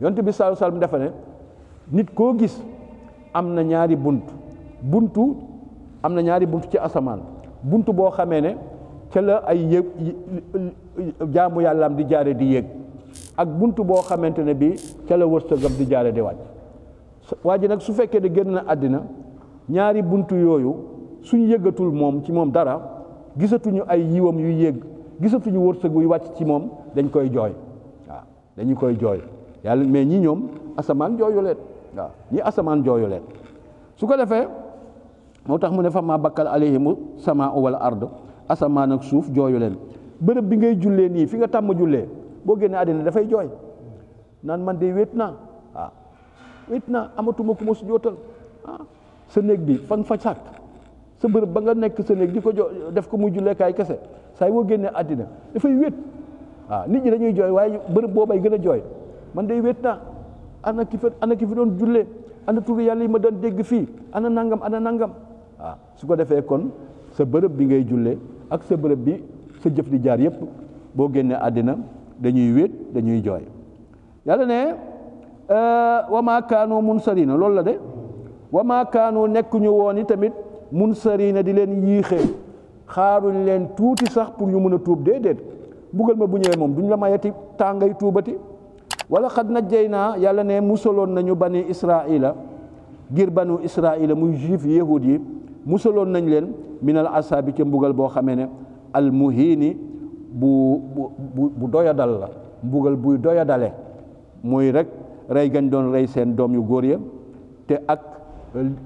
yonent bi sallallahu alayhi wasallam dafa ne nit koo gis am na ñaari buntu ci asamaan buntu boo xamee ne ca la ay yëg jaamu yàllaam di jaare di yéeg ak buntu boo xamante ne bii ca la wërsëgam di jaare di wàcc waa ji nag su fekkee ne génn na àddina ñaari buntu yooyu suñ yëgatul moom ci moom dara gisatuñu ay yiwam yu yéeg gisatuñu wërsëg yu wàcc ci moom dañ koy jooy waaw dañu koy jooy yàlla mais ñi ñoom asamaan jooyu leen waaw ñi asamaan jooyu leen su ko defee moo tax mu ne fa ma bakkal alayhimu samaa wal ard asamaan ak suuf jooyu leen bërëb bi ngay jullee nii fi nga tàmm jullee boo génnee àddina dafay jooy naan man de wéet naa waaw wéet naa amatuma ku ma su jootal sa néeg bi fan fa sàkk sa bërëb ba nga nekk sa néeg di ko def ko muy julleekaay kese saa yi boo génnee àddina dafay wéet waaw nit ñi dañuy jooy waaye bërëb boobay gën a jooy man de wéet naa ana ki fi doon jullee ana turu yàlla yi ma doon dégg fii ana nangam waaw su ko defee kon sa bërëb bi ngay jullee ak sa bërëb bi sa jëf di jaar yépp boo génnee àddina dañuy wéet dañuy jooy yàlla ne wa maa kaanu munsarina loolu la de wa maa kaanu nekkuñu woon i tamit munsarina di leen yiixee xaaruñ leen tuuti sax pour ñu mën a tuub déedéet mbugal ma bu ñëwee moom duñ la mayati tàngay tuubati wala xad najjaynaa yàlla ne musaloon nañu bani israila ngir banu israila muy juif yahud yi musaloon nañ leen minal asaabi ca mbugal boo xamee ne al muhiini bu doyadal la mbugal buy doyadale muy rek rey gañ doon rey seen doom yu góor ya te ak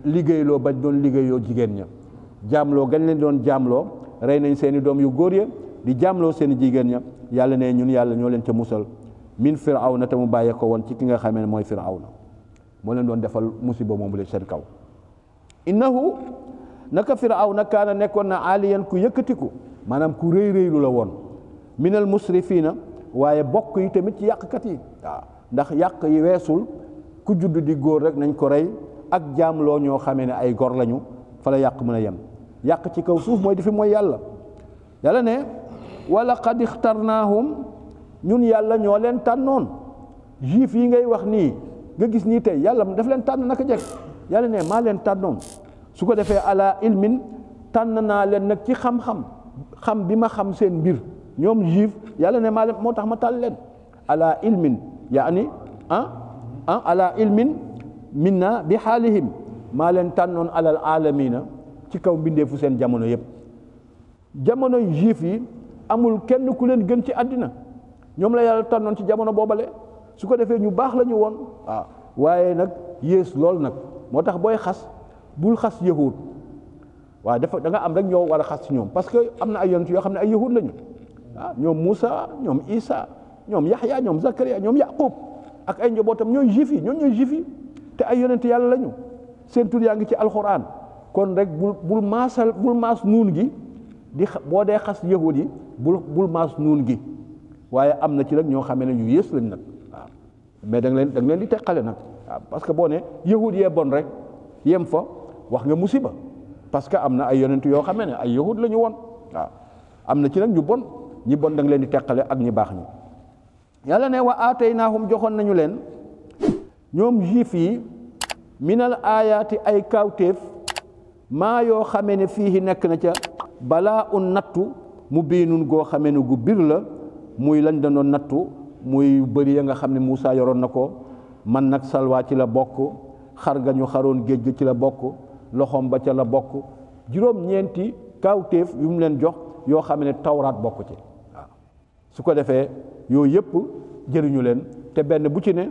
liggéeyloo bañ doon liggéeyloo jigéen ña jaamloo gañ leen doon jaamloo rey nañ seeni doom yu góor ya di jaamloo seeni jigéen ña yàlla ne ñun yàlla ñoo leen ca musal min firawna te mu bàyyee ko woon ci ki nga xamee ne mooy firawna moo leen doon defal musiba moomu leen seen kaw innahu naka firawna kaana nekkoon na aliyan ku yëkkatiku maanaam ku rëy rëylu la woon minal musrifina waaye bokk yi tamit ci yàqkat yi waaw ndax yàq yi weesul ku judd di góor rek nañ ko rey ak jaamloo ñoo xamee ne ay gor lañu fa la yàq mën a yem yàq ci kaw suuf mooy di fi mooy yàlla yàlla ne wala qad ixtarnaahum ñun yàlla ñoo leen tànnoon juif yi ngay wax nii nga gis nii tey yàlla daf leen tànn naka jekk yàlla ne maa leen tànnoon su ko defee ala ilmin tànn naa leen nag ci xam-xam xam bi ma xam seen mbir ñoom juif yàlla ne maa leen moo tax ma tànn leen ala ilmin yaani ala ilmin minna bi xaalihim maa leen tànnoon alal alamina ci kaw mbindeefu seen jamono yépp jamono juif yi amul kenn ku leen gën ci àddina ñoom la yàlla tànnoon ci jamono boobale su ko defee ñu baax la ñu woon waaw waaye nag yées lool nag moo tax booy xas bul xas yahud waaw dafa da nga am rek ñoo war a xas ci ñoom parce que am na ay yonent yoo xam ne ay yahud lañu waaw ñoom Moussa ñoom Isa ñoom Yaxya ñoom Zakaria ñoom Yaqub ak ay njabootam ñooy juif yi ñooy juif yi te ay yonent yàlla lañu seen tur yaa ngi ci alxuraan kon rek bul maas nuun gi di boo dee xas yahud yi bul maas nuun gi waaye am na ci rek ñoo xamee ne ñu yées lañ nag waaw mais da nga leen di teqale nag waaw parce que boo ne yahud yee bon rek yem fa wax nga musiba parce que am na ay yonent yoo xamee ne ay yahud la ñu woon waaw am na ci nag ñu bon ñi bon da nga leen di teqale ak ñi baax ñi yàlla ne wa aataynaahum joxoon nañu leen ñoom juif yi minal aayaati ay kawtéef maa yoo xamee ne fii nekk na ca balaa un nattu mu biinun goo xamee ne gu bir la muy lañ da doon nattu muy bëri ya nga xam ne Moussa yoroon na ko man nag salwaa ci la bokk xar ga ñu xaroon géej gi ci la bokk loxoom ba ca la bokk juróom-ñeenti kaawteef yu mu leen jox yoo xam ne tawraat bokk ci waaw su ko defee yooyu yëpp jëriñu leen te benn bu ci ne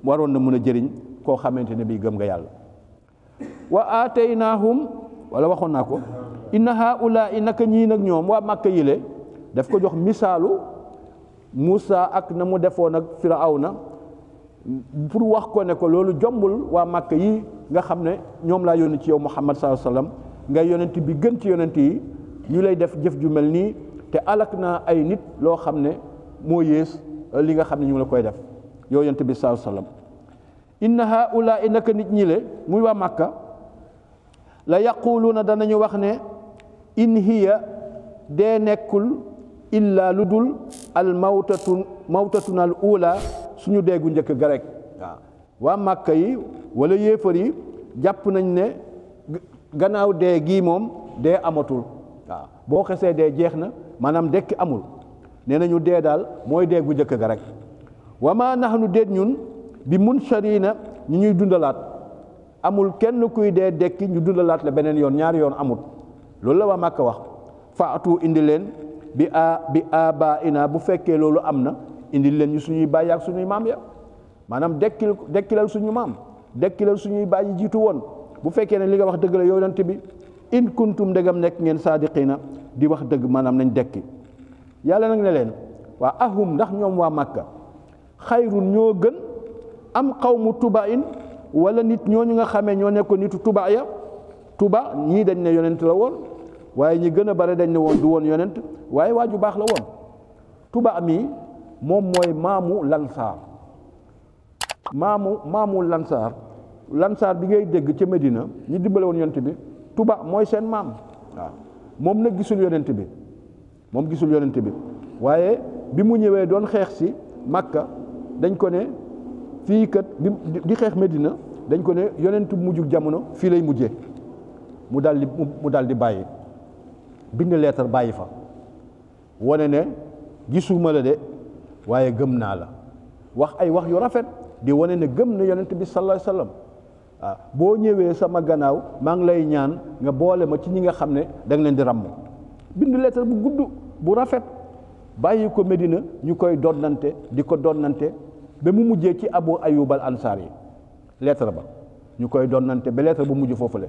waroon na mën a jëriñ koo xamante ne bii gëm nga yàlla wa aataynaahum wala waxoon naa ko inna haulaa naka ñii nag ñoom waa Màkka yile daf ko jox misaalu Muusa ak na mu defoon ak Firawna pour wax ko ne ko loolu jombul waa Màkka yi nga xam ne ñoom laa yónni ci yow Muhammad sallallahu alayhi wasallam ngay yonent bi gën ci yonent yi ñu lay def jëf ju mel nii te alak naa ay nit loo xam ne moo yées li nga xam ne ñu la koy def yow yonent bi sallallahu alayhi wasallam inna haulaa naka nit ñi le muy waa Màkka la yaquluuna danañu wax ne in hiya dee nekkul illa lu dul al mawtatuna al ula suñu deegu njëkk ga rek waaw waa Màkka yi wala yéefar yi jàpp nañ ne gannaaw dee gii moom dee amatul waaw boo xesee dee jeex na maanaam dekki amul nee nañu dee daal mooy deegu njëkk ga rek wa ma nahnu déet ñun bi munsharina ñu ñuy dundalaat amul kenn kuy dee dekki ñu dundalaat la beneen yoon ñaari yoon amul loolu la waa Màkka wax faatu indi leen bi abaina bu fekkee loolu am na indi leen ñu suñuy bàyyi ak suñuy maam ya maanaam dekkilal suñu maam dekkilal suñuy bàyyi jiitu woon bu fekkee ne li nga wax dëgg la yow yonent bi in kuntum ndegam nekk ngeen saadiqina di wax dëgg maanaam nañ dekki yàlla nag ne leen waa ahum ndax ñoom waa Màkka xayrun ñoo gën am qawmu tubain wala nit ñooñu nga xamee ñoo nekkoon nitu tuba ya tuba ñii dañ ne yonent la woon waaye ñi gën a bare dañ ne woon du woon yonent waaye waa ju baax la woon tuba mi moom mooy maamu lansaar maamu lansaar bi ngay dégg ca Medina ñi dimbale woon yonent bi tuba mooy seen maam waaw moom nag gisul yonent bi waaye bi mu ñëwee doon xeex si Makka dañ ko ne fii kat di xeex Medina dañ ko ne yonent mujjug jamono fii lay mujjee mu dal di bàyyi bind leetar bàyyi fa wane ne gisuma la de waaye gëm naa la wax ay wax yu rafet di wane ne gëm na yonent bi sallallahu alayhi wasallam waaw boo ñëwee sama gannaaw maa ngi lay ñaan nga boole ma ci ñi nga xam ne da nga leen di ràmm bind leetar bu gudd bu rafet bàyyi ko Medina ñu koy donnante di ko donnante ba mu mujjee ci Abu Ayyub al Ansari lettre ba ñu koy donnante ba lettre bu mujj foofule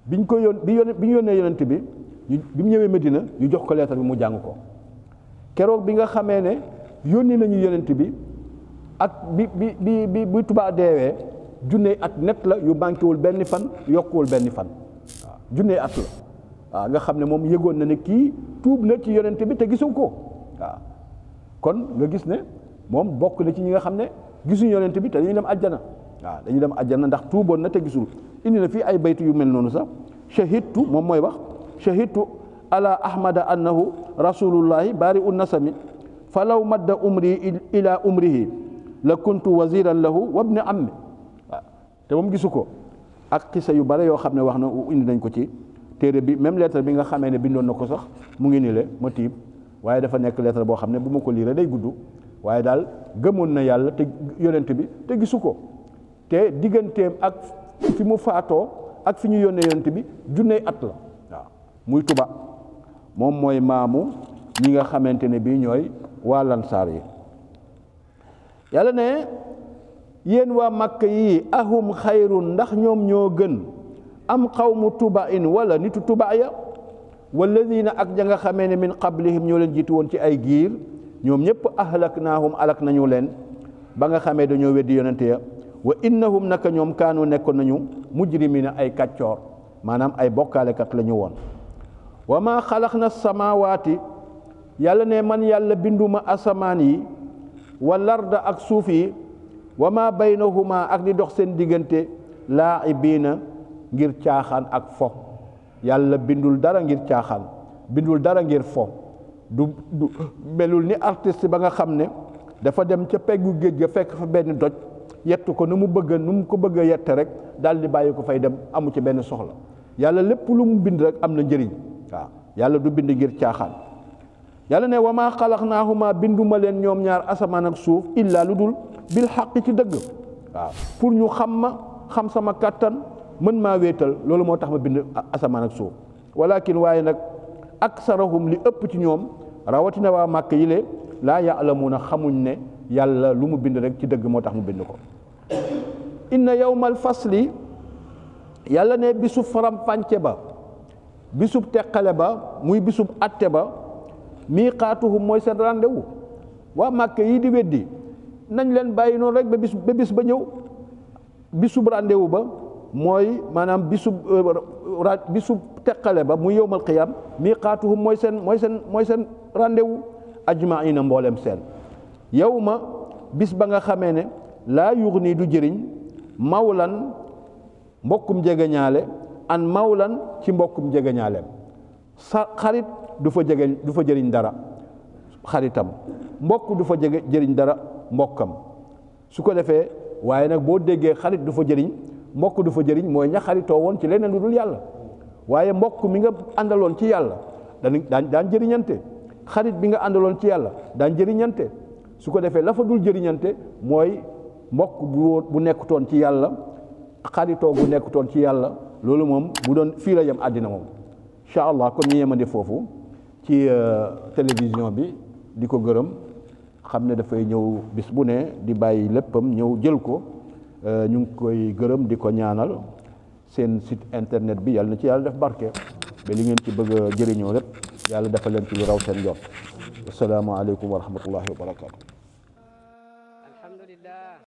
biñ ko bi ñu yónnee yonent bi bi mu ñëwee Medina ñu jox ko lettre bi mu jàng ko keroog bi nga xamee ne yónni nañu yonent bi ak bi Tuubaa deewee junney at net la yu banquewul benn fan yokkuwul benn fan waaw junney at la waaw nga xam ne moom yëgoon na ne kii tuub na ci yonent bi te gisul ko waaw kon nga gis ne moom bokk na ci ñi nga xam ne gisuñu yonent bi te dañuy dem àjjana waaw dañuy dem àjjana ndax tuuboon na te gisul indi na fii ay baytu yu mel noonu sax shahidtu moom mooy wax shahidtu ala ahmada annahu rasulullahi bari un nasami falaw madda umri ila umrihi la kuntu waziran lahu wa ibni ammi waaw te moom gisu ko ak xisa yu bare yoo xam ne wax na indi nañ ko ci téere bi même lettre bi nga xamee ne bindoon na ko sax mu ngi ni le ma tiib waaye dafa nekk lettre boo xam ne bu ma ko liiree day gudd waaye daal gëmoon na yàlla te yonent bi te gisu ko te digganteem ak fi mu faatoo ak fi ñu yónnee yonent bi junney at la waaw muy Tuba moom mooy maamu ñi nga xamante ne bii ñooy waa lansaar yi yàlla ne yéen waa Makka yi ahum xayrun ndax ñoom ñoo gën am qawmu tubain wala nitu tuba ya walladina ak ña nga xamee ne min qablihim ñoo leen jiitu woon ci ay giir ñoom ñëpp ahlaknaahum alak nañu leen ba nga xamee dañoo weddi yonente ya wa innahum naka ñoom kaanu nekkoon nañu mujrimina ay kàccoor maanaam ay bokkaalekat la ñu woon wa ma xalaqna samawaati yàlla ne man yàlla binduma asamaan yi wa larda ak suuf yi wa ma baynahuma ak di dox seen diggante laa'ibiina ngir caaxaan ak fo yàlla bindul dara ngir caaxaan bindul dara ngir fo du melul ni artiste ba nga xam ne dafa dem ca peggu géej ga fekk fa benn doj yett ko nu mu ko bëgg a yette rek daal di bàyyi ko fay dem amu ci benn soxla yàlla lépp lu mu bind rek am na njëriñ waaw yàlla du bind ngir caaxaan yàlla ne wa maa xalaqnaahuma binduma leen ñoom ñaar asamaan ak suuf illa lu dul bil xaq ci dëgg waaw pour ñu xam ma xam sama kàttan mën maa wéetal loolu moo tax ma bind asamaan ak suuf walakin waaye nag aksarahum li ëpp ci ñoom rawatina waa màkk yi le laa ya'lamuuna xamuñ ne yàlla lu mu bind rek ci dëgg moo tax mu bind ko. inna yawmal fasli yàlla ne bisub faram-fànce ba bisub teqale ba muy bisub atte ba miiqaatuhum mooy seen rendez-vous waa màkk yi di weddi nañ leen bàyyi noonu rek ba bis ba ñëw bisub rendez-vous ba mooy maanaam bisub teqale ba muy yowmal qiyam miiqaatuhum mooy seen rendez-vous ajmaina mboolem seen yow ma bis ba nga xamee ne laa yughni du jëriñ mawlan mbokkum jegeñaale an mawlan ci mbokkum jegeñaaleem sa xarit du fa jëriñ dara xaritam mbokk du fa jëriñ dara mbokkam su ko defee waaye nag boo déggee xarit du fa jëriñ mbokk du fa jëriñ mooy ña xaritoo woon ci leneen lu dul yàlla waaye mbokk mi nga àndaloon ci yàlla daan jëriñante xarit bi nga àndaloon ci yàlla daan jëriñante su ko defee la fa dul jëriñante mooy mbokk bu nekkutoon ci yàlla xaritoo bu nekkutoon ci yàlla loolu moom bu doon fii la yem àddina moom incha allah kon ñu yemande foofu ci télévision bi di ko gërëm xam ne dafay ñëw bis bu ne di bàyyi léppam ñëw jël ko ñu ngi koy gërëm di ko ñaanal seen site internet bi yàlla na ci yàlla def barke ba li ngeen ci bëgg a jëriñoo lépp yàlla dafa leen ci lu raw seen jot asalaamaaleykum wa rahmatullahi wa barakatu